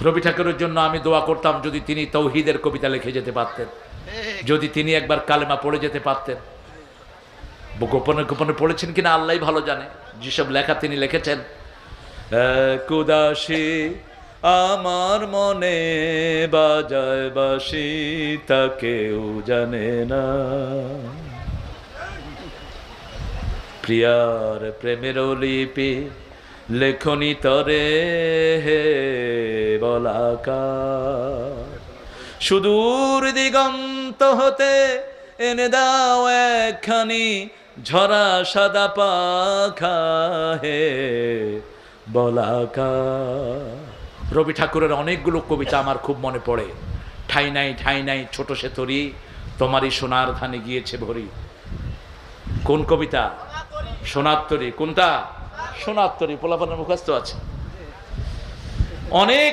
রবি ঠাকুরের জন্য আমি দোয়া করতাম যদি তিনি তৌহিদের কবিতা লিখে যেতে পারতেন, যদি তিনি একবার কালেমা পড়ে যেতে পারতেন। গোপনে গোপনে পড়েছেন কিনা আল্লাহই ভালো জানে। যেসব লেখা তিনি লিখেছেন, কুদাসী আমার মনে বাজায় বাসি তা কেউ জানে না, প্রিয়ার প্রেমের লিপি লেখনি তরে হে বলাকার, সুদূর দিগন্ত হতে এনে দাও একখানি ঝরা সাদা পাখা হে বলাকার। রবি ঠাকুরের অনেকগুলো কবিতা আমার খুব মনে পড়ে। ঠাই নাই ছোট সে তরি, তোমারই সোনার ধানে গিয়েছে ভরি। কোন কবিতা? সোনার তরি। কোনটা? সোনার তরি। পোলাপানের মুখস্থ আছে অনেক।